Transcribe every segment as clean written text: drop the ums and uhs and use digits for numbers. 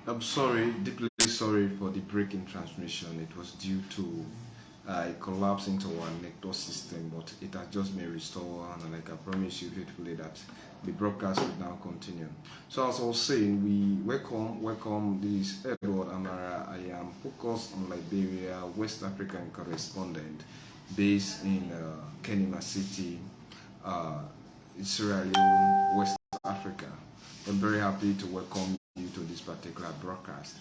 I'm sorry, deeply sorry for the break in transmission. It was due to a collapse into our network system, but it has just been restored, and like I promise you faithfully that the broadcast will now continue. So as I was saying, we welcome this Edward Amara. I am focused on Liberia, West African correspondent, based in Kenema City, uh, Sierra Leone, West Africa. I'm very happy to welcome you to this particular broadcast.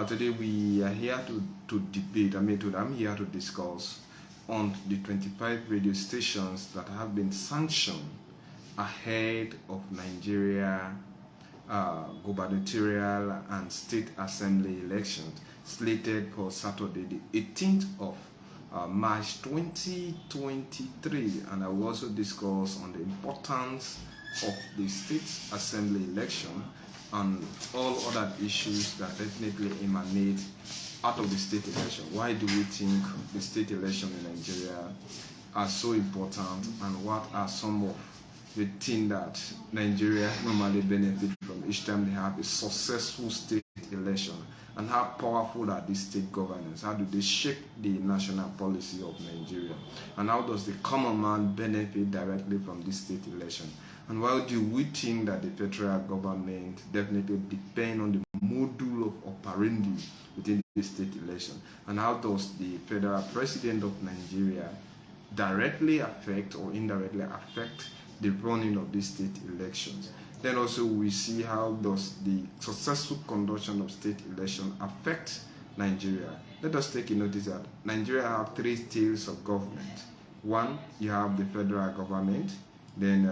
Today we are here to debate. I'm here to discuss on the 25 radio stations that have been sanctioned ahead of Nigeria gubernatorial and state assembly elections slated for Saturday, the 18th of March 2023, and I will also discuss on the importance of the state assembly election and all other issues that definitely emanate out of the state election. Why do we think the state election in Nigeria are so important, and what are some of the things that Nigeria normally benefit from each time they have a successful state election, and how powerful are these state governance? How do they shape the national policy of Nigeria? And how does the common man benefit directly from this state election? And why do we think that the federal government definitely depend on the module of operandi within the state election? And how does the federal president of Nigeria directly affect or indirectly affect the running of these state elections? Then also we see how does the successful conduction of state election affect Nigeria. Let us take a notice that Nigeria have three tiers of government. One, you have the federal government, then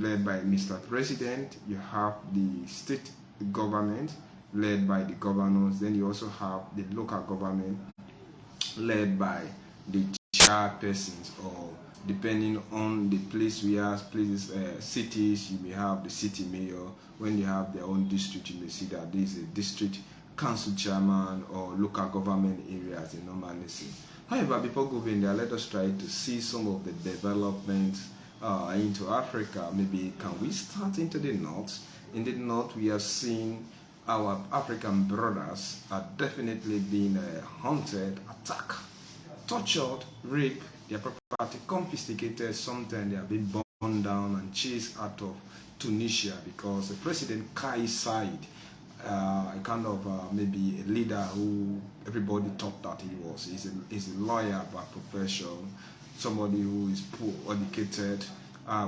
led by Mr. President. You have the state government led by the governors. Then you also have the local government led by the chairpersons, or depending on the place we have places, cities, you may have the city mayor. When you have their own district, you may see that there is a district council chairman, or local government areas they normally see. However, before going there, let us try to see some of the developments into Africa. Maybe can we start into the north? In the north, we have seen our African brothers are definitely being hunted, attacked, tortured, raped, their property confiscated. Sometimes they have been burned down and chased out of Tunisia because the President Kai Said, a kind of maybe a leader who everybody thought that he was. He's a lawyer by profession, somebody who is poor, educated,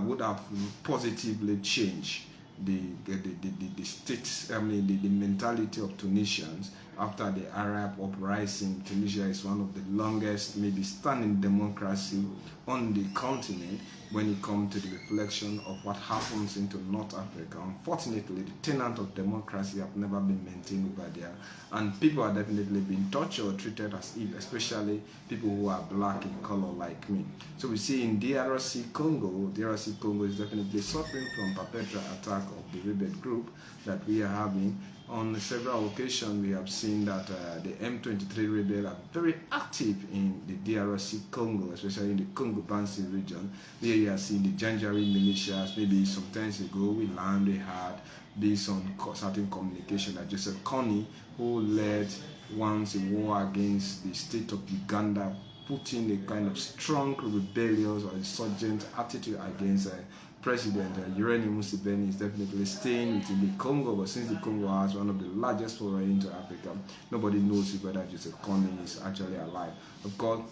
would have positively changed the state, the mentality of Tunisians after the Arab uprising. Tunisia is one of the longest, maybe standing democracy on the continent when it comes to the reflection of what happens into North Africa. Unfortunately, the tenant of democracy have never been maintained over there, and people are definitely being tortured or treated as if, especially people who are black in color like me. So we see in DRC Congo is definitely suffering from perpetual attack of the rebel group that we are having. On several occasions, we have seen that the M23 rebels are very active in the DRC Congo, especially in the Congo-Bansi region. There you are seeing the Janjaweed militias. Maybe sometimes ago we learned they had, based on certain communication, that Joseph Kony, who led once a war against the state of Uganda, putting a kind of strong rebellious or insurgent attitude against President Yoweri Museveni, is definitely staying within the Congo. But since the Congo has one of the largest foray into Africa, nobody knows whether Joseph Kony is actually alive. Of course,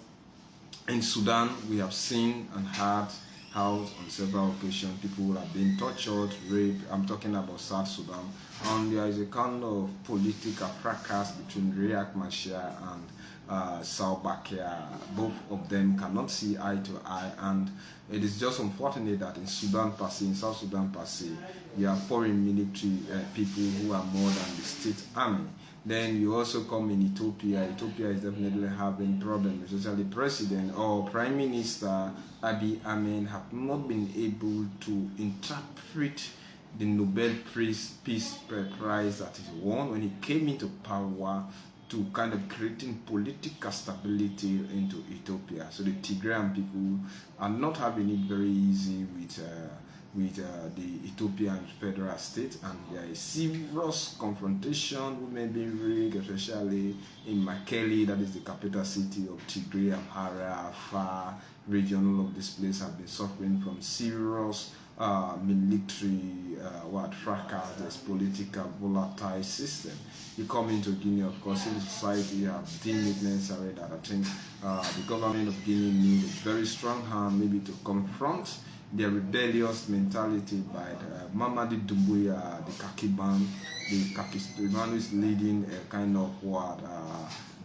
in Sudan, we have seen and heard how on several occasions people have been tortured, raped. I'm talking about South Sudan. And there is a kind of political fracas between Riek Machar and Salva Kiir. Both of them cannot see eye to eye, and it is just unfortunate that in Sudan per se, in South Sudan per se, you have foreign military people who are more than the state army. Then you also come in Ethiopia. Ethiopia is definitely having problems, especially President or Prime Minister Abiy Ahmed have not been able to interpret the Nobel Peace Prize that he won when he came into power, to kind of creating political stability into Ethiopia. So the Tigrayan people are not having it very easy with with the Ethiopian federal state, and there is serious confrontation who may be rigged, especially in Mekelle, that is the capital city of Tigray, Amhara, Afar region. All of this place have been suffering from serious military fracas. There's political volatile system. You come into Guinea, of course, civil society have deemed it necessary that I think the government of Guinea needs a very strong hand maybe to confront the rebellious mentality by Mamadi Doumbouya, the Kakiban, the man who is leading a kind of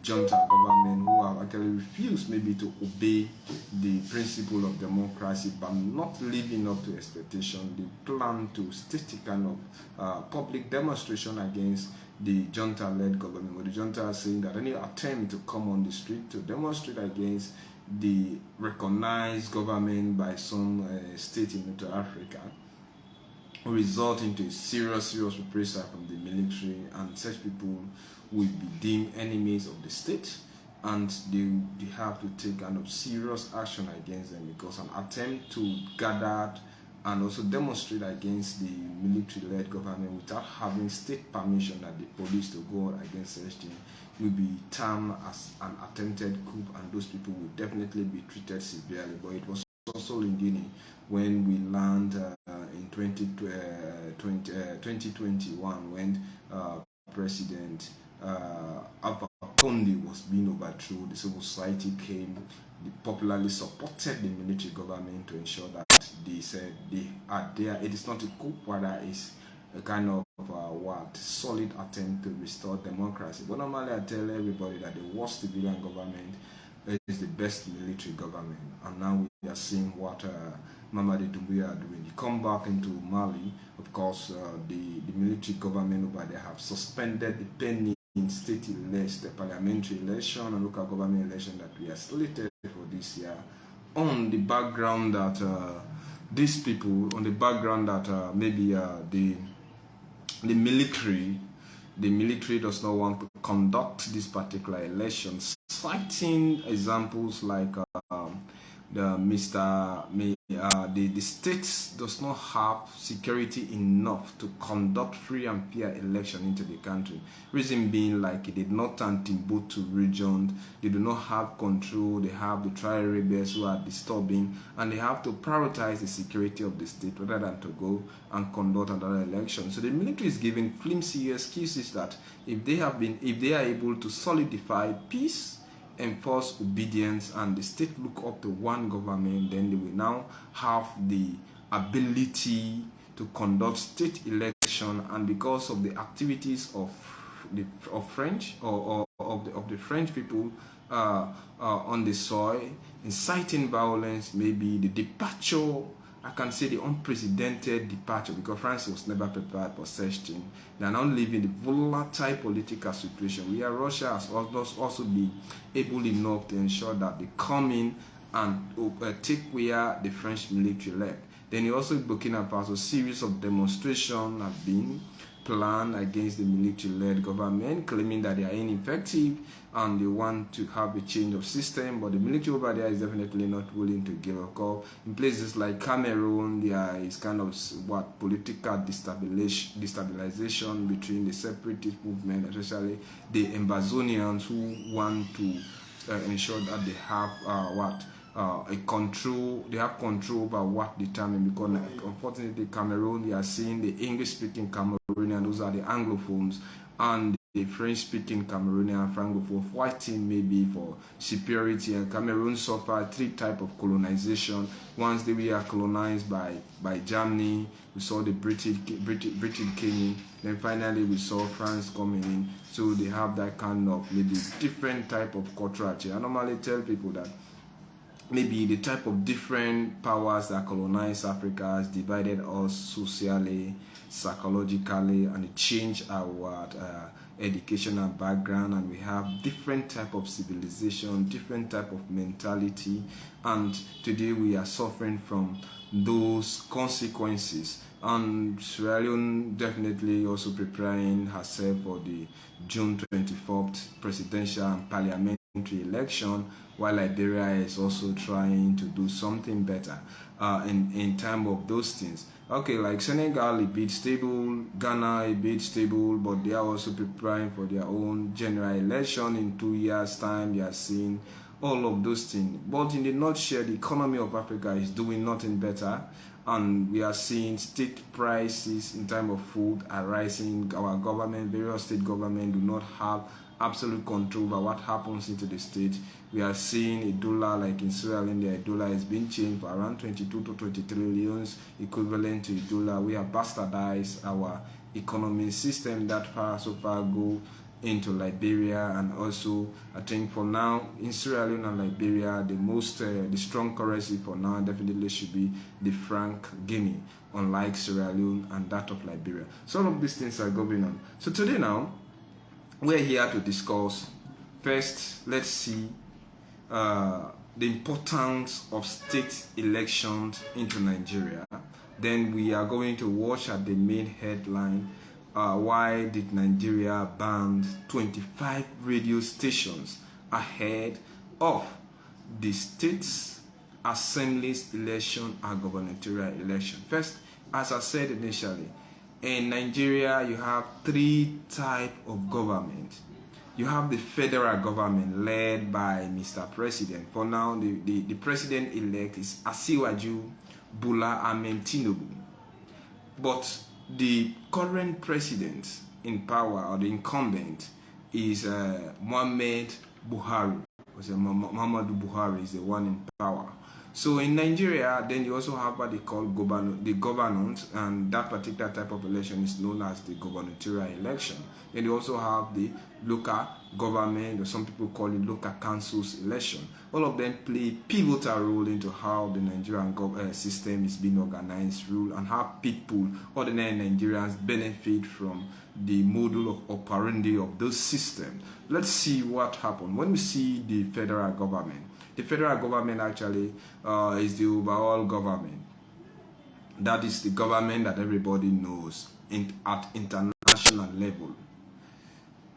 junta government who have actually refused maybe to obey the principle of democracy but not living up to expectation. They plan to stage a kind of public demonstration against the junta-led government, with the junta saying that any attempt to come on the street to demonstrate against the recognized government by some state in North Africa will result into a serious reprisal from the military, and such people will be deemed enemies of the state, and they have to take kind of serious action against them, because an attempt to gather and also demonstrate against the military-led government without having state permission at the police to go against such thing will be termed as an attempted coup, and those people will definitely be treated severely. But it was also in Guinea when we learned in 2021 when President Alpha Conde was being overthrown. The civil society came, they popularly supported the military government to ensure that they said they are there. It is not a coup, rather it's a kind of solid attempt to restore democracy. But normally I tell everybody that the worst civilian government is the best military government, and now we are seeing what Mamadi Doumbouya are doing. You come back into Mali, of course, the military government over there have suspended the pending state election, the parliamentary election and local government election that we are slated for this year, on the background that these people, on the background that maybe the military does not want to conduct this particular elections, citing examples like the states does not have security enough to conduct free and fair election into the country. Reason being, like the northern Timbuktu region, they do not have control. They have the trial rebels who are disturbing, and they have to prioritize the security of the state rather than to go and conduct another election. So the military is giving flimsy excuses that if they are able to solidify peace, enforce obedience, and the state look up to one government, then they will now have the ability to conduct state election. And because of the activities of French or of the French people on the soil, inciting violence, maybe the departure, I can say the unprecedented departure, because France was never prepared for such thing. They are now living the volatile political situation where Russia has also been able enough to ensure that they come in and take where the French military left. Then you also Burkina Faso, a series of demonstrations have been planned against the military-led government, claiming that they are ineffective and they want to have a change of system. But the military over there is definitely not willing to give a call. In places like Cameroon, there is kind of political destabilization between the separatist movement, especially the Ambazonians, who want to ensure that they have they have control over what determines, because unfortunately Cameroon, we are seeing the English-speaking Cameroonian, those are the Anglophones, and the French-speaking Cameroonian Francophone fighting maybe for superiority. And Cameroon suffered three types of colonization. Once they were colonized by Germany, we saw the British came in, then finally we saw France coming in. So they have that kind of maybe different type of cultural change. I normally tell people that maybe the type of different powers that colonized Africa has divided us socially, psychologically, and it changed our educational background, and we have different type of civilization, different type of mentality, and today we are suffering from those consequences. And Sierra Leone definitely also preparing herself for the June 24th presidential and parliamentary election, while Liberia is also trying to do something better in terms of those things. Okay, like Senegal a bit stable, Ghana a bit stable, but they are also preparing for their own general election in 2 years' time. You are seeing all of those things. But in the nutshell, the economy of Africa is doing nothing better, and we are seeing state prices in time of food are rising. Our government, various state government, do not have absolute control over what happens into the state. We are seeing a dollar, like in Sierra Leone, a dollar is being changed for around 22 to 23 leons, equivalent to a dollar. We have bastardized our economic system that far so far go into Liberia, and also I think for now in Sierra Leone and Liberia, the strong currency for now definitely should be the franc Guinea, unlike Sierra Leone and that of Liberia. So all of these things are going on. So today now, we're here to discuss. First, let's see the importance of state elections into Nigeria. Then we are going to watch at the main headline. Why did Nigeria ban 25 radio stations ahead of the state's assemblies election and gubernatorial election? First, as I said initially, in Nigeria, you have three types of government. You have the federal government led by Mr. President. For now, the president-elect is Asiwaju Bola Ahmed Tinubu. But the current president in power, or the incumbent, is Muhammadu Buhari. Muhammadu Buhari is the one in power. So in Nigeria, then you also have what they call the governance, and that particular type of election is known as the gubernatorial election. Then you also have the local government, or some people call it local councils election. All of them play a pivotal role into how the Nigerian system is being organized, ruled, and how people, ordinary Nigerians, benefit from the model of operandi of those systems. Let's see what happened when we see the federal government. The federal government actually is the overall government. That is the government that everybody knows at international level.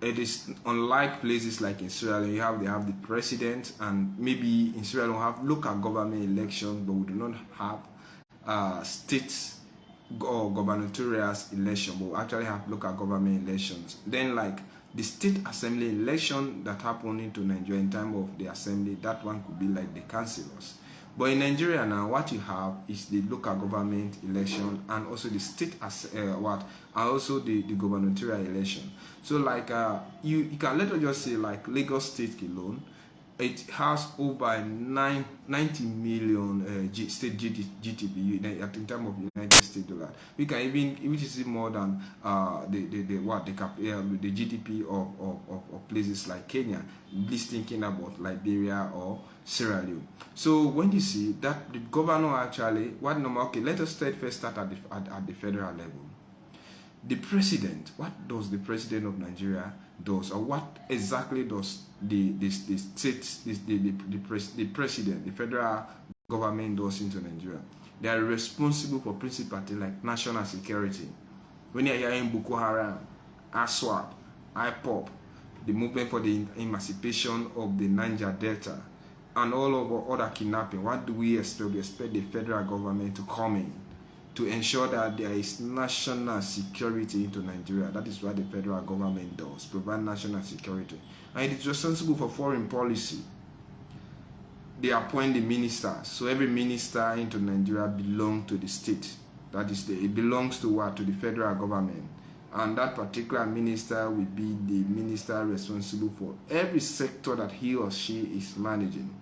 It is unlike places like in Sierra Leone, they have the president, and maybe in Sierra Leone we have local government elections, but we do not have states or gubernatorial election, but we actually have local government elections. Then like the state assembly election that happened into Nigeria in time of the assembly, that one could be like the councillors. But in Nigeria now, what you have is the local government election, and also the state and also the gubernatorial election. So like you can, let us just say, like Lagos State alone, it has over 90 million state GDP in terms of United States dollar. We can even, which is more than the GDP of places like Kenya, at least thinking about Liberia or Sierra Leone. So when you see that the governor actually, let us first start at the federal level. The president, what does the president of Nigeria does, or what exactly does the president, the federal government does into Nigeria? They are responsible for principally like national security. When you are hearing Boko Haram, ASWAP, IPOP, the movement for the emancipation of the Niger Delta, and all of other kidnapping, what do we expect? We expect the federal government to come in to ensure that there is national security into Nigeria. That is what the federal government does, provide national security. And it is responsible for foreign policy. They appoint the ministers. So every minister into Nigeria belongs to the state. That is, it belongs to what? To the federal government. And that particular minister will be the minister responsible for every sector that he or she is managing.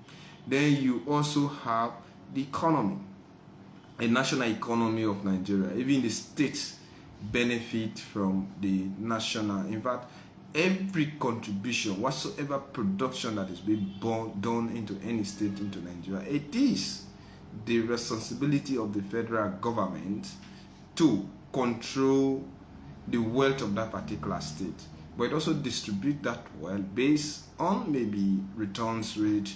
Then you also have the economy. A national economy of Nigeria. Even the states benefit from the national. In fact, every contribution, whatsoever production that is being done into any state into Nigeria, it is the responsibility of the federal government to control the wealth of that particular state. But it also distribute that wealth based on maybe returns rate,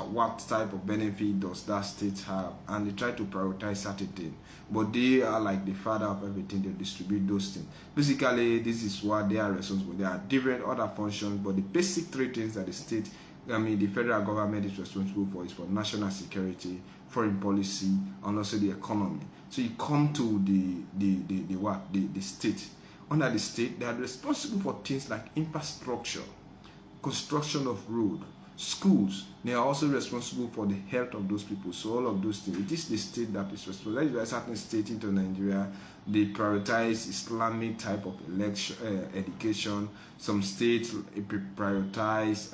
what type of benefit does that state have, and they try to prioritize certain things. But they are like the father of everything. They distribute those things. Basically, this is what they are responsible. There are different other functions, but the basic three things that the state, the federal government is responsible for is for national security, foreign policy, and also the economy. So you come to the state. Under the state, they are responsible for things like infrastructure, construction of road, schools. They are also responsible for the health of those people. So all of those things, it is the state that is responsible. That is why certain states into Nigeria, they prioritize Islamic type of education. Some states prioritize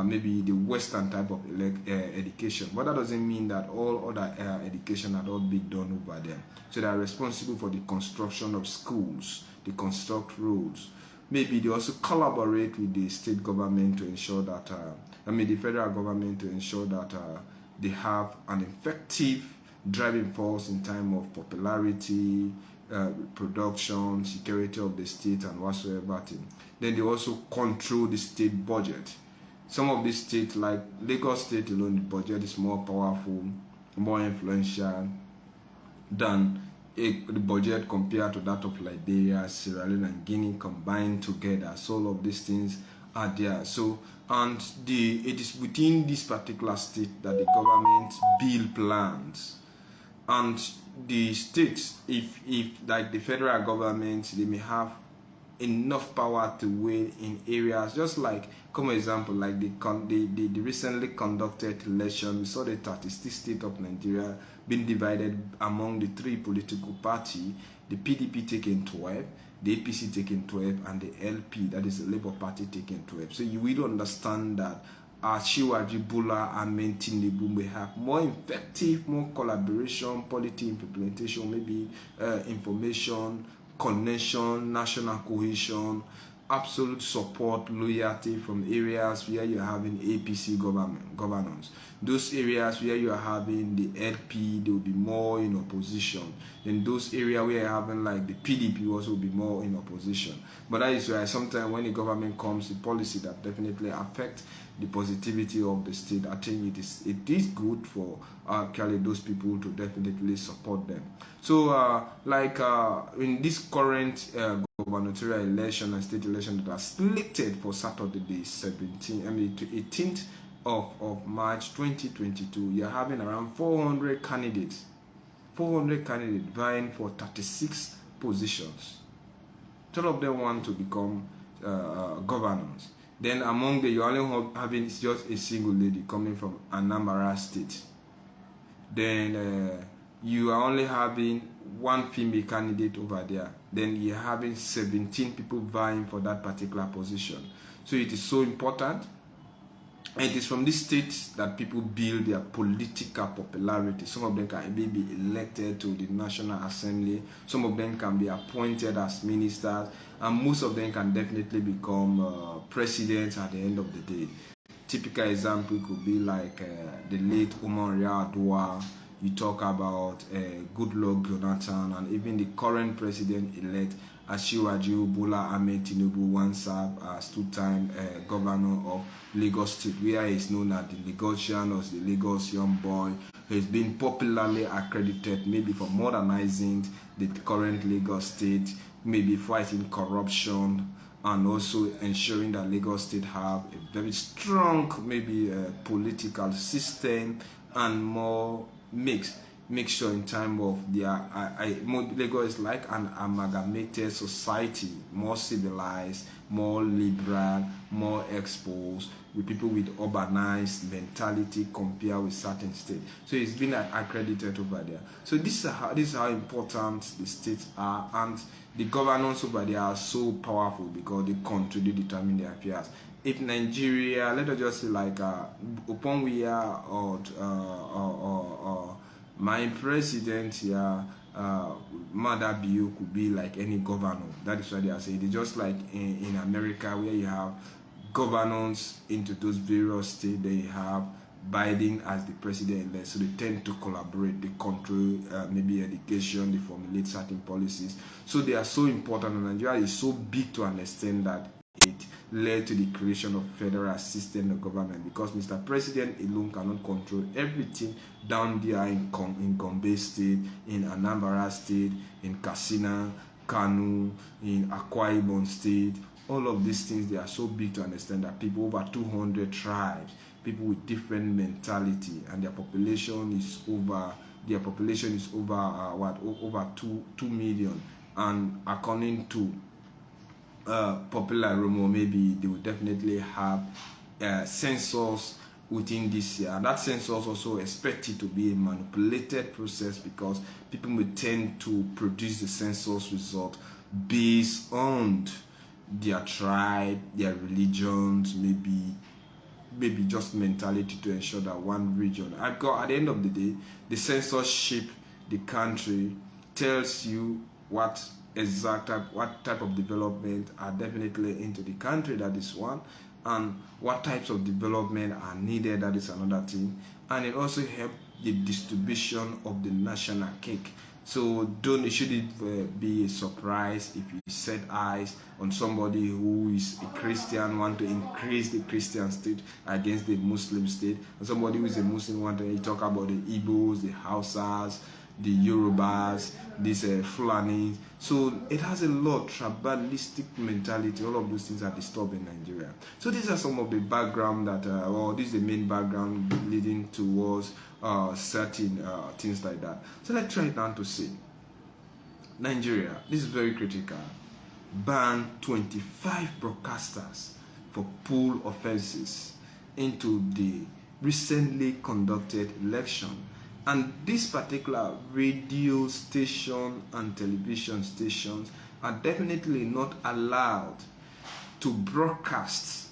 maybe the Western type of education. But that doesn't mean that all other education are not being done over there. So they are responsible for the construction of schools, they construct roads. Maybe they also collaborate with the state government to ensure that, the federal government to ensure that they have an effective driving force in time of popularity, production, security of the state, and whatsoever thing. Then they also control the state budget. Some of these states, like Lagos State alone, the budget is more powerful, more influential than the budget compared to that of Liberia, Sierra Leone, and Guinea combined together. So all of these things are there. So, and it is within this particular state that the government build plans. And the states, if like the federal government, they may have enough power to win in areas, just like, common example, like the recently conducted election. We saw the 36 state of Nigeria being divided among the three political parties, the PDP taking 12, the APC taking 12, and the LP, that is the Labour Party, taking 12. So you will understand that Asiwaju Bola Ahmed Tinubu may have more effective, more collaboration, policy implementation, maybe information, connection, national cohesion, absolute support, loyalty from areas where you're having APC governance. Those areas where you're having the LP, they will be more in opposition. In those areas where you're having like the PDP, also will be more in opposition. But that is why sometimes when the government comes, the policy that definitely affects the positivity of the state, I think it is good for actually those people to definitely support them. So in this current gubernatorial election and state election that are slated for Saturday the 18th of March 2022, you're having around 400 candidates vying for 36 positions. 12 of them want to become governors. Then among the, you're only having just a single lady coming from Anambra State. Then you are only having one female candidate over there. Then you're having 17 people vying for that particular position. So it is so important. And it is from these states that people build their political popularity. Some of them can be elected to the National Assembly. Some of them can be appointed as ministers. And most of them can definitely become presidents at the end of the day. Typical example could be like the late Umar Yar'Adua. You talk about Goodluck Jonathan, and even the current president-elect Asiwaju Bola Ahmed Tinubu once served as two-time governor of Lagos State, where he is known as the Lagosian or the Lagos young boy. He has been popularly accredited maybe for modernizing the current Lagos State, maybe fighting corruption, and also ensuring that Lagos State have a very strong maybe political system and more mixture in time of their Lagos is like an amalgamated society, more civilized, more liberal, more exposed, with people with urbanized mentality compared with certain states. So it's been accredited over there. So this is how important the states are, and the governance over there are so powerful because they control, they determine their affairs. If Nigeria, let us just say like upon we are or my president here, Mother Bill could be like any governor. That is what they are saying. It's just like in America where you have governors into those various states. They have Biden as the president-elect, so they tend to collaborate, they control maybe education, they formulate certain policies. So they are so important, and Nigeria is so big to understand that it led to the creation of federal system of government, because Mr. President alone cannot control everything down there in Gombe State, in Anambra State, in Katsina, Kanu, in Akwa Ibom State, All of these things, they are so big to understand that people, over 200 tribes, people with different mentality, and their population is over over 2 million. And according to popular rumor, maybe they will definitely have census within this year. And that census also expected to be a manipulated process, because people may tend to produce the census result based on their tribe, their religions, maybe just mentality, to ensure that one region. At the end of the day, the census shape the country, tells you what type of development are definitely into the country, that is one, and what types of development are needed, that is another thing. And it also helps the distribution of the national cake. So it shouldn't be a surprise if you set eyes on somebody who is a Christian, want to increase the Christian state against the Muslim state, and somebody who is a Muslim want to talk about the Igbos, the Hausas, the Yorubas, these Fulani. So it has a lot tribalistic mentality. All of those things are disturbed in Nigeria. So these are some of the background that, this is the main background leading towards certain things like that. So let's try now to see Nigeria. This is very critical. Ban 25 broadcasters for poll offenses into the recently conducted election. And this particular radio station and television stations are definitely not allowed to broadcast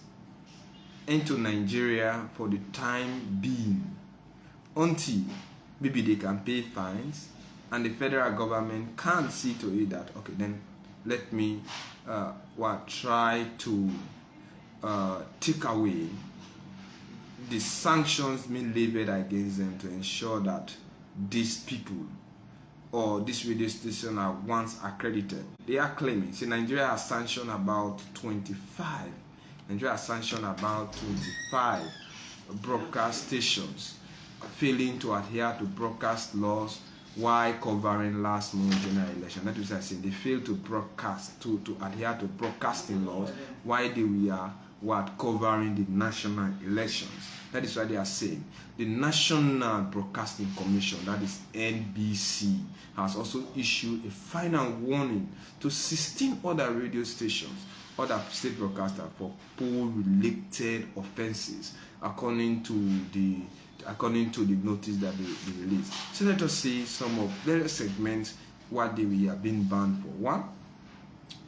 into Nigeria for the time being, until maybe they can pay fines and the federal government can't see to it that, okay, then let me try to take away the sanctions being levied against them, to ensure that these people or this radio station are once accredited. They are claiming, see, Nigeria has sanctioned about 25. Nigeria has sanctioned about 25 broadcast stations failing to adhere to broadcast laws while covering last month's general election. That is, I say, they failed to broadcast, to adhere to broadcasting laws while they were covering the national elections. That is why they are saying the National Broadcasting Commission, that is NBC, has also issued a final warning to 16 other radio stations, other state broadcasters, for poll-related offenses, according to the notice that they released. So let us see some of various segments what they were being banned for. One,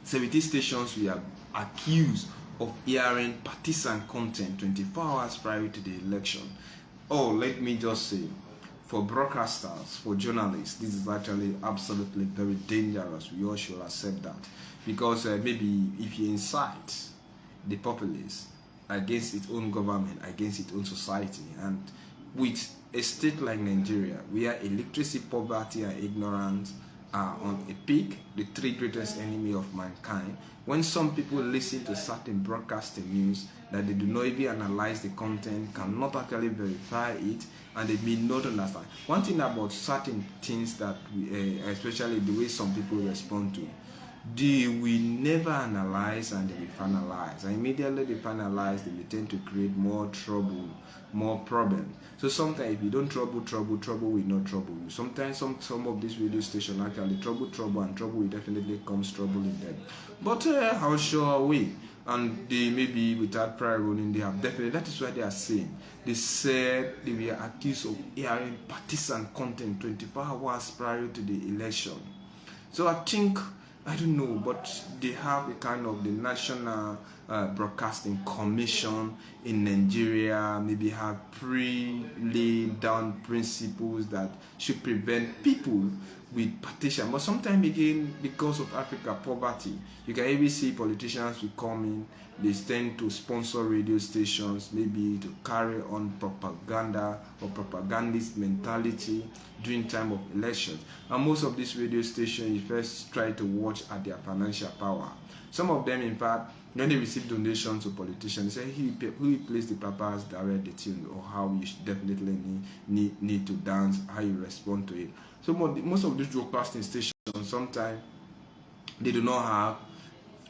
70 stations were accused of airing partisan content 24 hours prior to the election. Oh, let me just say, for broadcasters, for journalists, this is actually absolutely very dangerous. We all should accept that, because maybe if you incite the populace against its own government, against its own society, and with a state like Nigeria, where illiteracy, poverty, and ignorance are on a peak, the three greatest enemy of mankind, when some people listen to certain broadcasting news that they do not even analyze the content, cannot actually verify it, and they may not understand. One thing about certain things that especially the way some people respond to, they will never analyze, and they will finalize. And immediately they finalize, they may tend to create more trouble, more problems. So sometimes if you don't trouble will not trouble you. Sometimes some of these radio stations actually trouble, and trouble will definitely comes trouble in them. But how sure are we? And they may be without prior warning, they have definitely, that is why they are saying, they said they were accused of airing partisan content 24 hours prior to the election. So I don't know, but they have a kind of the National Broadcasting Commission in Nigeria, maybe have pre-laid down principles that should prevent people with partition. But sometimes again, because of Africa poverty, you can even see politicians who come in, they tend to sponsor radio stations, maybe to carry on propaganda or propagandist mentality during time of elections. And most of these radio stations, you first try to watch at their financial power. Some of them, in fact, when they receive donations to politicians, they say who plays the papas direct the tune, or how you should definitely need to dance, how you respond to it. So most of these broadcasting stations, sometimes they do not have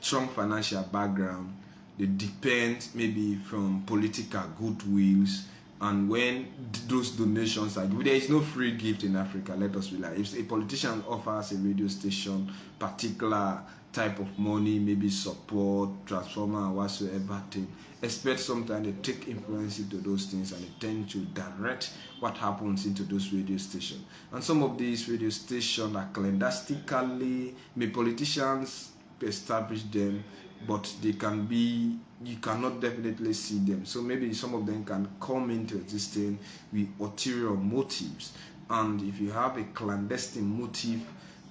strong financial background, they depend maybe from political goodwills, and when those donations are given, there is no free gift in Africa. Let us realize, if a politician offers a radio station particular type of money, maybe support, transformer, whatsoever thing, expect sometimes they take influence into those things and they tend to direct what happens into those radio stations. And some of these radio stations are clandestinely, politicians establish them, but they can be, you cannot definitely see them. So maybe some of them can come into existence with ulterior motives. And if you have a clandestine motive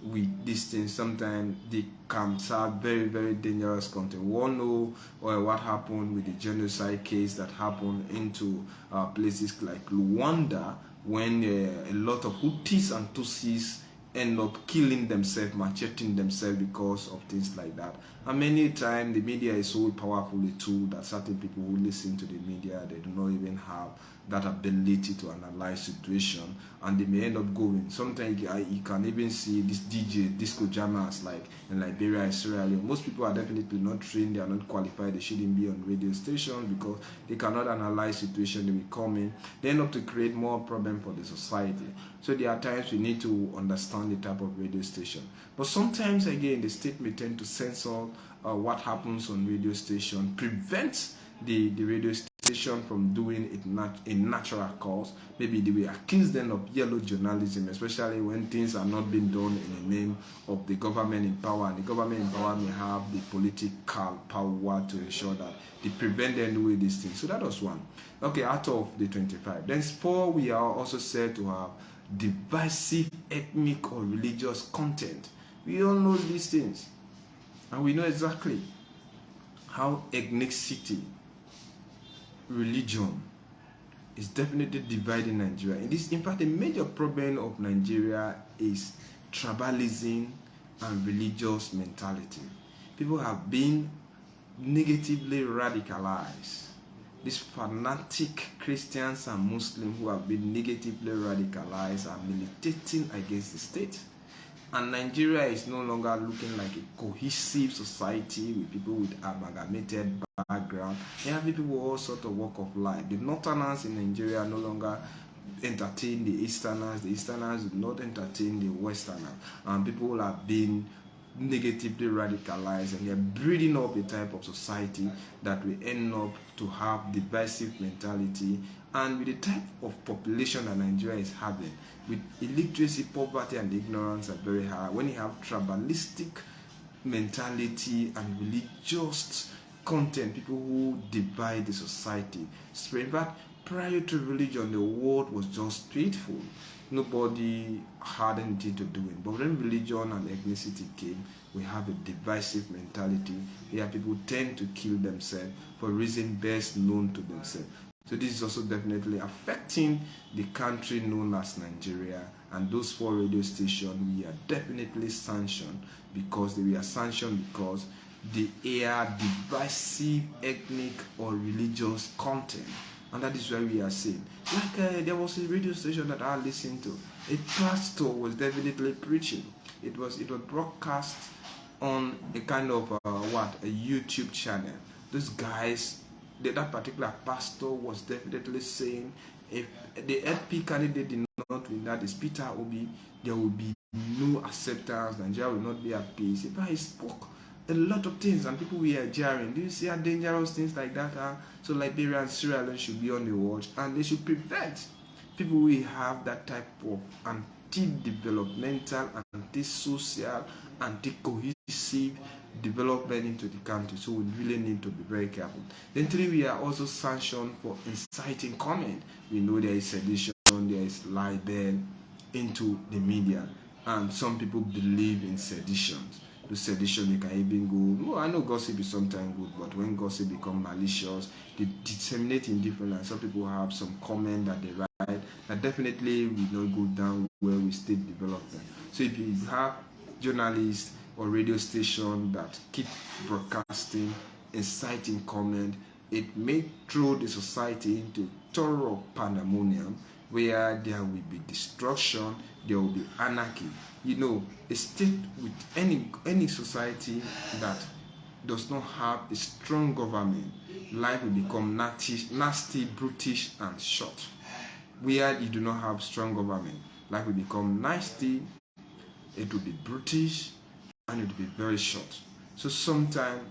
with these things, sometimes they can serve very, very dangerous content. We all know what happened with the genocide case that happened into places like Rwanda, when a lot of Hutus and Tutsis end up killing themselves, macheting themselves because of things like that. And many times the media is so powerful a tool that certain people who listen to the media, they do not even have that ability to analyze situation, and they may end up going. Sometimes you can even see these DJ disco jammers like in Liberia and Sierra Leone. Most people are definitely not trained, they are not qualified, they shouldn't be on radio stations because they cannot analyze situation. They will come in, they end up to create more problem for the society. So there are times we need to understand the type of radio station. But sometimes again, the state may tend to censor what happens on radio station, prevents the radio station from doing it in natural course. Maybe they will accuse them of yellow journalism, especially when things are not being done in the name of the government in power. And the government in power may have the political power to ensure that they prevent them doing these things. So that was one. Okay, out of the 25. Then 4, we are also said to have divisive ethnic or religious content. We all know these things, and we know exactly how ethnicity, religion is definitely dividing Nigeria. In fact, the major problem of Nigeria is tribalism and religious mentality. People have been negatively radicalized. These fanatic Christians and Muslims who have been negatively radicalized are militating against the state. And Nigeria is no longer looking like a cohesive society with people with amalgamated background. You have people with all sorts of walk of life. The Northerners in Nigeria no longer entertain the Easterners. The Easterners do not entertain the Westerners. And people have been negatively radicalized, and they're breeding up a type of society that will end up to have divisive mentality. And with the type of population that Nigeria is having, with illiteracy, poverty, and ignorance are very high, when you have tribalistic mentality and religious content, people who divide the society. So in fact, prior to religion, the world was just faithful. Nobody had anything to do it. But when religion and ethnicity came, we have a divisive mentality where people tend to kill themselves for reasons best known to themselves. So this is also definitely affecting the country known as Nigeria. And those 4 radio stations, we are definitely sanctioned because they were sanctioned because they are divisive ethnic or religious content. And that is why we are saying, like there was a radio station that I listened to. A pastor was definitely preaching. It was broadcast on a kind of a YouTube channel. Those guys, that particular pastor was definitely saying, if the FP candidate did not win, that is Peter Obi, there will be no acceptance. Nigeria will not be at peace. If I spoke a lot of things and people were jeering. Do you see how dangerous things like that are? So Liberia and Sierra Leone should be on the watch, and they should prevent people who have that type of anti-developmental, anti-social, anti-cohesive development into the country. So we really need to be very careful. Then 3, we are also sanctioned for inciting comment. We know there is sedition, there is libel into the media, and some people believe in sedition. The sedition, you can even go, I know gossip is sometimes good, but when gossip becomes malicious, they disseminate in different lines. Some people have some comment that they write that definitely will not go down well with state development. So if you have journalists or radio stations that keep broadcasting, inciting comment, it may throw the society into thorough pandemonium where there will be destruction, there will be anarchy. A state with any society that does not have a strong government, life will become nasty, brutish, and short. Where you do not have strong government, life will become nasty, it will be brutish, and it will be very short. So sometimes,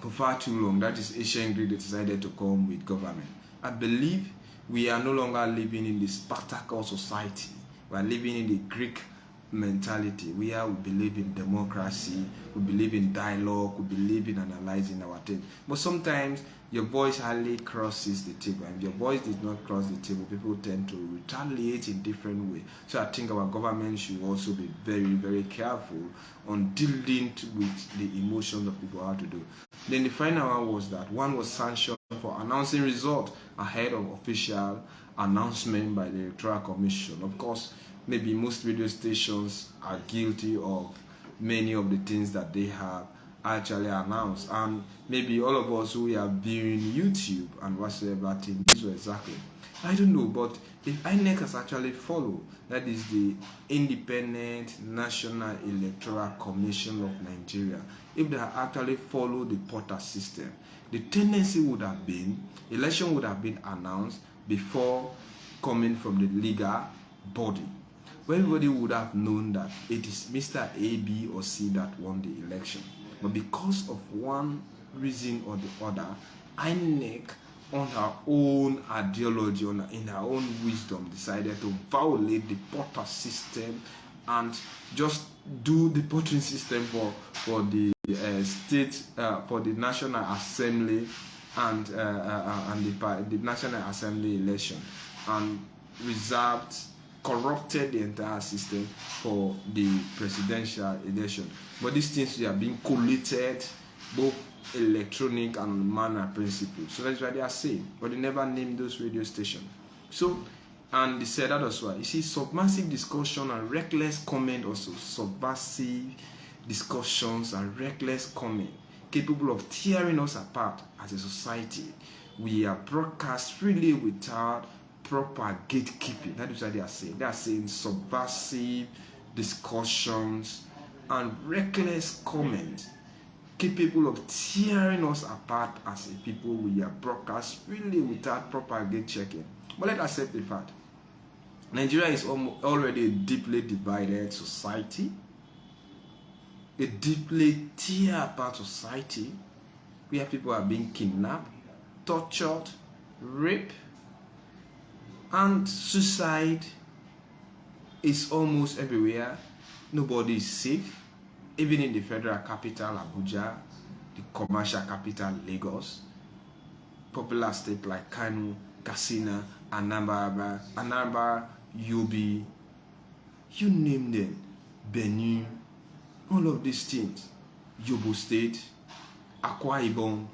for far too long, that is ancient Greek decided to come with government. I believe we are no longer living in the Spartacus society. We are living in the Greek mentality where we believe in democracy, we believe in dialogue, we believe in analyzing our thing. But sometimes your voice hardly crosses the table, and if your voice did not cross the table, people tend to retaliate in different ways. So I think our government should also be very, very careful on dealing with the emotions of people, how to do. Then the final one was that one was sanctioned for announcing result ahead of official announcement by the Electoral Commission. Of course, maybe most radio stations are guilty of many of the things that they have actually announced, and maybe all of us who are viewing YouTube and whatsoever thing, this was exactly, I don't know. But if INEC has actually followed, that is the Independent National Electoral Commission of Nigeria, if they actually follow the portal system, the tendency would have been election would have been announced before coming from the legal body, where everybody would have known that it is Mr. A, B, or C that won the election. But because of one reason or the other, INEC, on her own ideology, in her own wisdom, decided to violate the portal system and just do the voting system for the state, for the National Assembly and the National Assembly election, and corrupted the entire system for the presidential election. But these things are being collated, both electronic and manner principle. So that's what they are saying. But they never named those radio stations. So, and they said that as well. You see, subversive discussion and reckless comment also. Subversive discussions and reckless comment capable of tearing us apart as a society. We are broadcast freely without proper gatekeeping. That is what they are saying. They are saying subversive discussions and reckless comments capable of tearing us apart as a people. We are broadcast freely without proper gate checking. But let's accept the fact. Nigeria is already a deeply divided society, a deeply tear apart society where people are being kidnapped, tortured, raped, and suicide is almost everywhere. Nobody is safe. Even in the federal capital, Abuja, the commercial capital, Lagos, popular states like Kano, Katsina, Anambra, Yobe, you name them, Benin, all of these things, Yobo State, Akwa Ibom,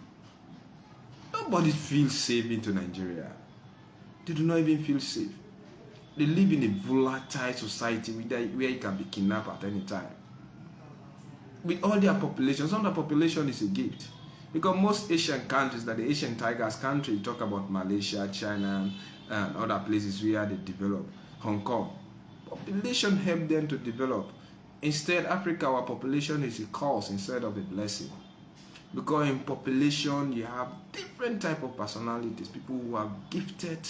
nobody feels safe into Nigeria. They do not even feel safe. They live in a volatile society where you can be kidnapped at any time. With all their population, some of the population is a gift. Because most Asian countries, like the Asian Tigers country, you talk about Malaysia, China, and other places where they develop, Hong Kong, population help them to develop. Instead, Africa, our population is a curse instead of a blessing. Because in population, you have different type of personalities, people who have gifted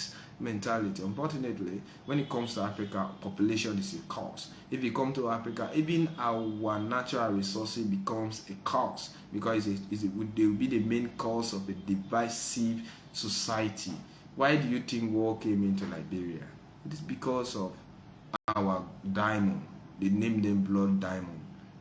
mentality. Unfortunately, when it comes to Africa, population is a cause. If you come to Africa, even our natural resources becomes a cause, because they will be the main cause of a divisive society. Why do you think war came into Liberia? It is because of our diamond. They named them blood diamond.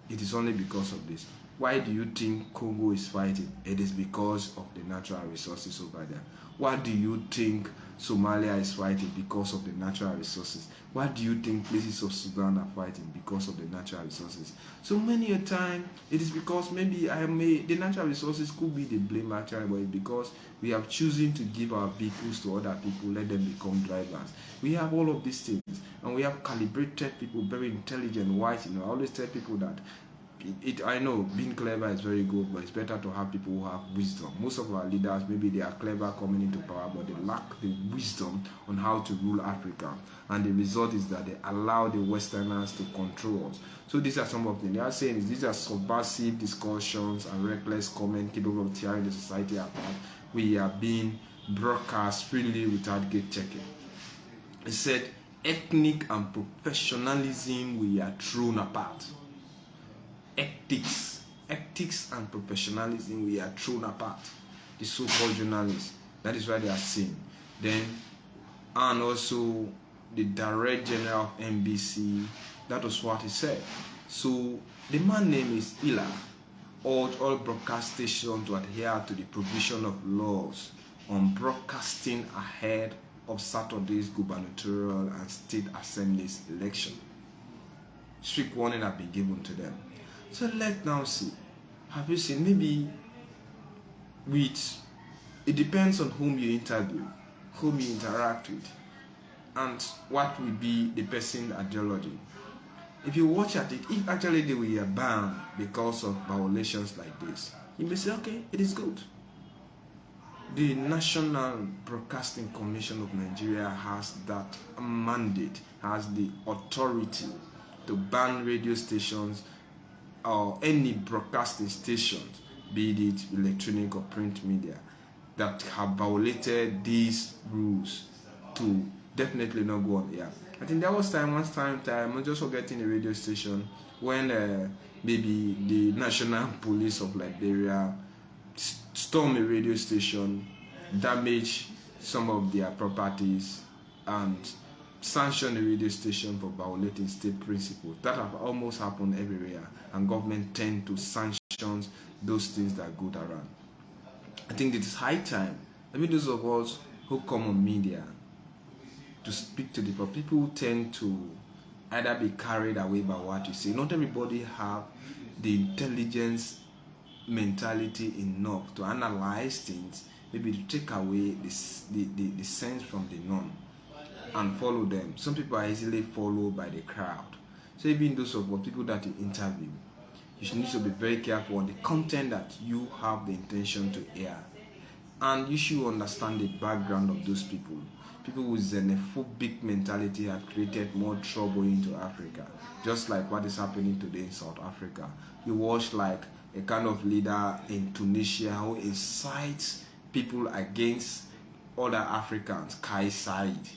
It is only because of this. Why do you think Congo is fighting? It is because of the natural resources over there. Why do you think Somalia is fighting? Because of the natural resources. Why do you think places of Sudan are fighting? Because of the natural resources. So many a time, it is because maybe the natural resources could be the blame actually, but it's because we have chosen to give our vehicles to other people, let them become drivers. We have all of these things, and we have calibrated people, very intelligent, wise. I always tell people that I know being clever is very good, but it's better to have people who have wisdom. Most of our leaders, maybe they are clever coming into power, but they lack the wisdom on how to rule Africa. And the result is that they allow the Westerners to control us. So these are some of them. They are saying these are subversive discussions and reckless comment capable of tearing the society apart. We are being broadcast freely without gate checking. He said, ethnic and professionalism we are thrown apart. Ethics and professionalism we are thrown apart. The so-called journalists, that is why they are saying. Then, and also the Director General of NBC, that was what he said. So the man's name is Ila, urged all broadcast stations to adhere to the provision of laws on broadcasting ahead of Saturday's gubernatorial and state assemblies election. Strict warning have been given to them. So let's now see. Have you seen, maybe it depends on whom you interview, whom you interact with, and what will be the person's ideology. If you watch at it, if actually they were banned because of violations like this, you may say, okay, it is good. The National Broadcasting Commission of Nigeria has that mandate, has the authority to ban radio stations or any broadcasting stations, be it electronic or print media, that have violated these rules, to definitely not go on air. I think there was one time, I'm just forgetting a radio station when maybe the National Police of Liberia stormed a radio station, damaged some of their properties, and sanctioned the radio station for violating state principles. That have almost happened everywhere, and government tend to sanction those things that go around. I think it is high time, maybe those of us who come on media to speak to the people tend to either be carried away by what you say. Not everybody have the intelligence mentality enough to analyze things, maybe to take away the sense from the norm and follow them. Some people are easily followed by the crowd. So even those of the people that you interview, you should need to be very careful on the content that you have the intention to air. And you should understand the background of those people. People with xenophobic mentality have created more trouble into Africa, just like what is happening today in South Africa. You watch like a kind of leader in Tunisia who incites people against other Africans, Kai Said.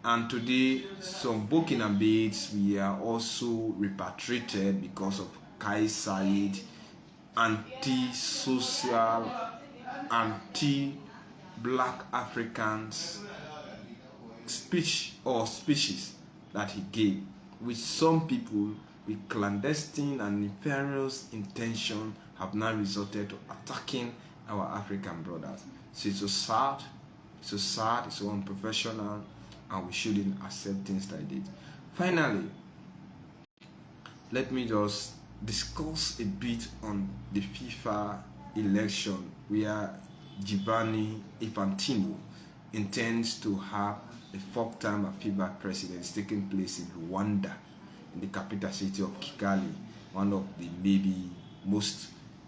And today, some Burkinabés we are also repatriated because of Kai Said, anti-social, anti-black Africans speech or speeches that he gave, which some people with clandestine and nefarious intention have now resorted to attacking our African brothers. So it's so sad, it's so unprofessional, and we shouldn't accept things like this. Finally, let me just discuss a bit on the FIFA election where Giovanni Infantino intends to have a fourth time of FIFA president taking place in Rwanda, in the capital city of Kigali, one of the maybe most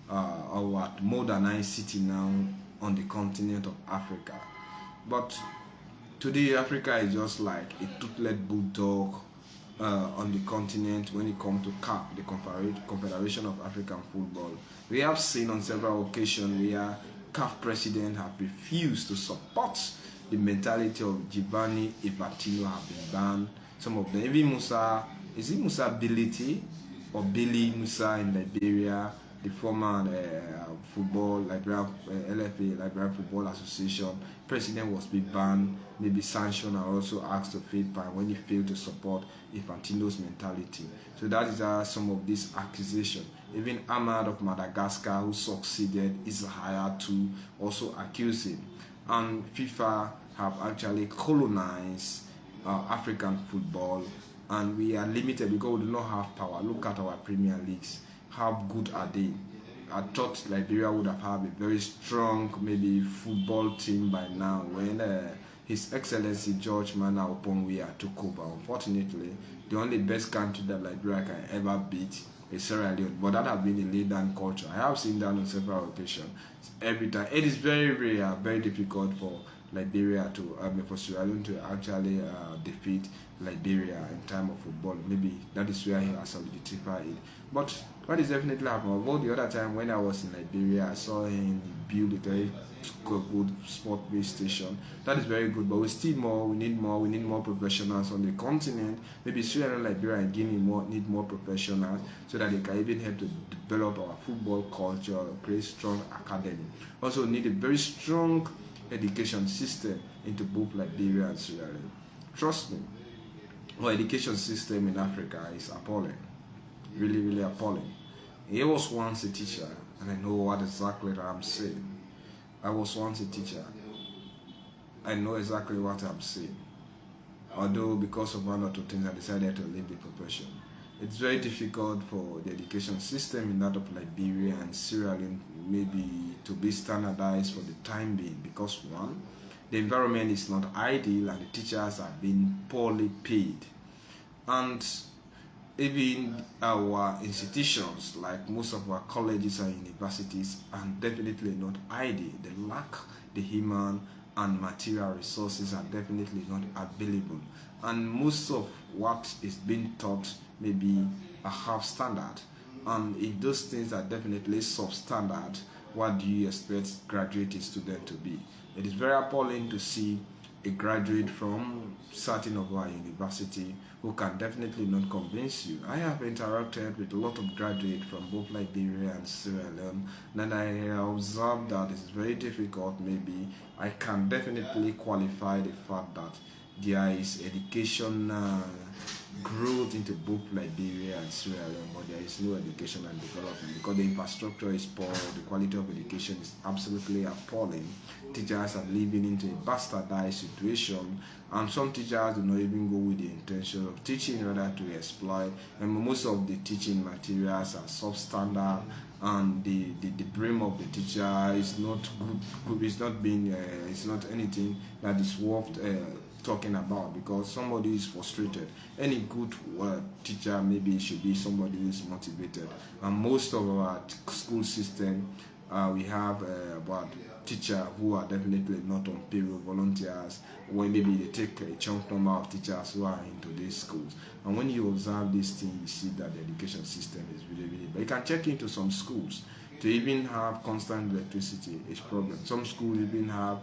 modernized city now on the continent of Africa. But today Africa is just like a toothless bulldog on the continent when it comes to CAF, the Confederation of African Football. We have seen on several occasions where CAF president have refused to support the mentality of Giovanni Infantino have been banned. Some of them, even Musa Bility or Billy Musa in Liberia, the former football LFA, Liberian Football Association, president was be banned, maybe sanctioned, and also asked to pay fine when he failed to support Infantino's mentality. So that is some of these accusations. Even Ahmad of Madagascar, who succeeded, is hired to also accuse him. And FIFA have actually colonized African football, and we are limited because we do not have power. Look at our Premier Leagues. How good are they? I thought Liberia would have had a very strong, maybe football team by now when His Excellency George Mannah Oponwia took over. Unfortunately, the only best country that Liberia can ever beat in Sierra Leone, but that have been a laid down culture. I have seen that on several occasions. Every time it is very rare, very difficult for Liberia to for Sierra Leone to actually defeat Liberia in time of football. Maybe that is where he has solidified it. But what is definitely happening? Although the other time when I was in Liberia, I saw him build a very good sport-based station. That is very good, but we still more. We need more. We need more professionals on the continent. Maybe Sierra Leone, Liberia, and Guinea need more professionals so that they can even help to develop our football culture, create strong academy. Also, need a very strong education system into both Liberia and Sierra Leone. Trust me, our education system in Africa is appalling, really, really appalling. I was once a teacher, and I know what exactly I'm saying. I was once a teacher. I know exactly what I'm saying. Although because of one or two things, I decided to leave the profession. It's very difficult for the education system in that of Liberia and Sierra Leone maybe to be standardized for the time being because one, the environment is not ideal and the teachers are being poorly paid. And even our institutions, like most of our colleges and universities, are definitely not ideal. They lack the human and material resources are definitely not available. And most of what is being taught may be a half standard. And if those things are definitely substandard, what do you expect graduate students to be? It is very appalling to see a graduate from certain of our university who can definitely not convince you. I have interacted with a lot of graduates from both Liberia and Sierra Leone, and I observed that it's very difficult. Maybe I can definitely qualify the fact that there is education growth into both Liberia and Sierra Leone, but there is no education and development because the infrastructure is poor, the quality of education is absolutely appalling. Teachers are living into a bastardized situation, and some teachers do not even go with the intention of teaching in order to exploit. And most of the teaching materials are substandard, and the brain of the teacher is not good. It's not being. It's not anything that is worth talking about because somebody is frustrated. Any good teacher maybe should be somebody who is motivated. And most of our school system, we have about teachers who are definitely not on payroll, volunteers, when maybe they take a chunk number of teachers who are into these schools. And when you observe this thing, you see that the education system is really, really bad. You can check into some schools to even have constant electricity is problem. Some schools even have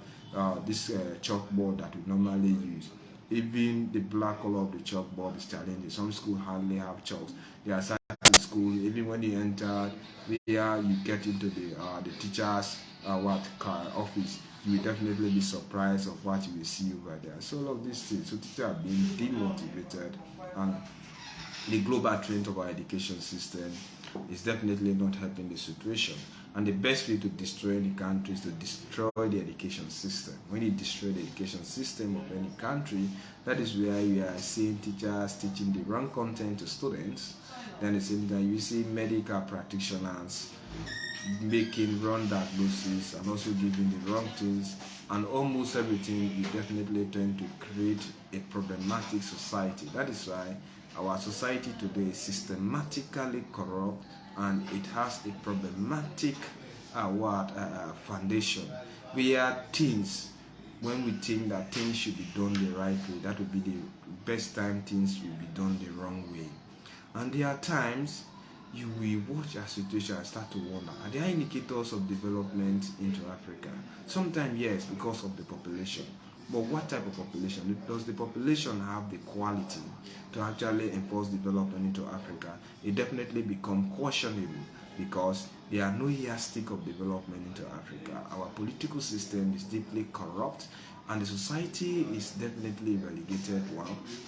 this chalkboard that we normally use. Even the black color of the chalkboard is challenging. Some schools hardly have chalks. There are certain schools, even when you enter, where you get into the teachers' office, you will definitely be surprised of what you will see over there. So all of these things, so teachers are being demotivated, and the global trend of our education system is definitely not helping the situation. And the best way to destroy the country is to destroy the education system. When you destroy the education system of any country, that is where you are seeing teachers teaching the wrong content to students. Then at the same time, you see medical practitioners making wrong diagnoses and also giving the wrong things, and almost everything you definitely tend to create a problematic society. That is why our society today is systematically corrupt and it has a problematic foundation. We are teens. When we think that things should be done the right way, that would be the best time things will be done the wrong way. And there are times you will watch a situation and start to wonder, are there indicators of development into Africa? Sometimes yes, because of the population. But what type of population? Does the population have the quality to actually enforce development into Africa? It definitely becomes questionable because there are no yardstick of development into Africa. Our political system is deeply corrupt and the society is definitely relegated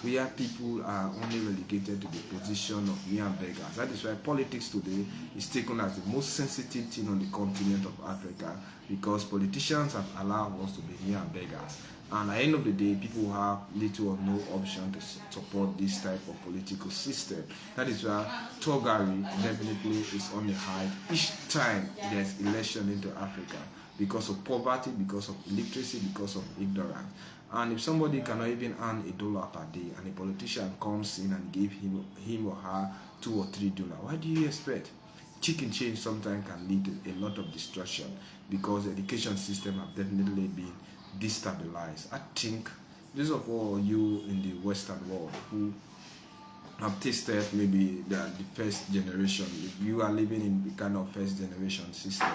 where people are only relegated to the position of mere beggars. That is why politics today is taken as the most sensitive thing on the continent of Africa because politicians have allowed us to be mere beggars. And at the end of the day, people have little or no option to support this type of political system. That is why Togari definitely is on the high each time there's election into Africa. because of poverty, because of illiteracy, because of ignorance. And if somebody cannot even earn $1 per day, and a politician comes in and give him or her $2 or $3, what do you expect? Chicken change sometimes can lead to a lot of destruction, because the education system have definitely been destabilized. I think those of all you in the Western world who have tasted maybe the first generation, if you are living in the kind of first generation system,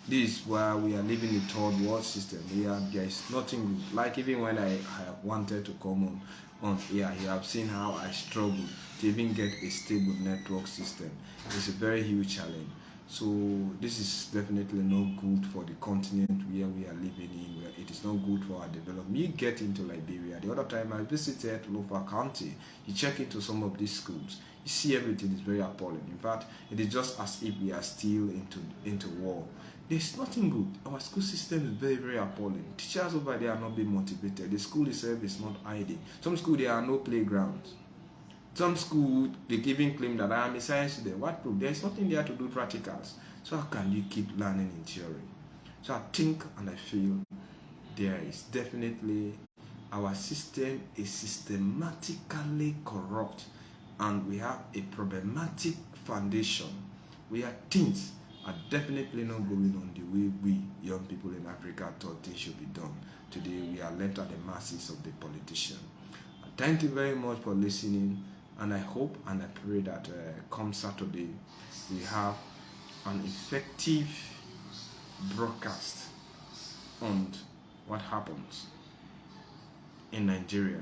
this is where we are living the third world system. There is nothing good. Like even when I wanted to come on here, you have seen how I struggle to even get a stable network system. It's a very huge challenge. So this is definitely not good for the continent where we are living in, where it is not good for our development. You get into Liberia. The other time I visited Lofa County, you check into some of these schools, you see everything is very appalling. In fact, it is just as if we are still into war. There's nothing good. Our school system is very, very appalling. Teachers over there are not being motivated. The school itself is not hiding. Some school there are no playgrounds. Some school they even claim that I am a science student. What proof? There is nothing there to do practicals. So how can you keep learning in theory? So I think and I feel there is definitely our system is systematically corrupt, and we have a problematic foundation where things are definitely not going on the way we young people in Africa thought things should be done. Today we are left at the mercies of the politician. Thank you very much for listening, and I hope and I pray that come Saturday we have an effective broadcast on what happens in Nigeria.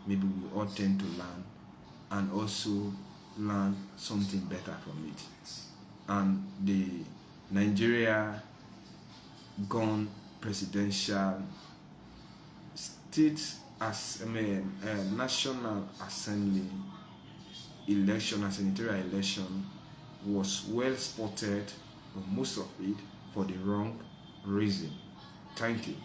Maybe we all tend to learn and also learn something better from it. And the Nigeria gone presidential state as National Assembly election, a senatorial election, was well spotted, or most of it, for the wrong reason. Thank you.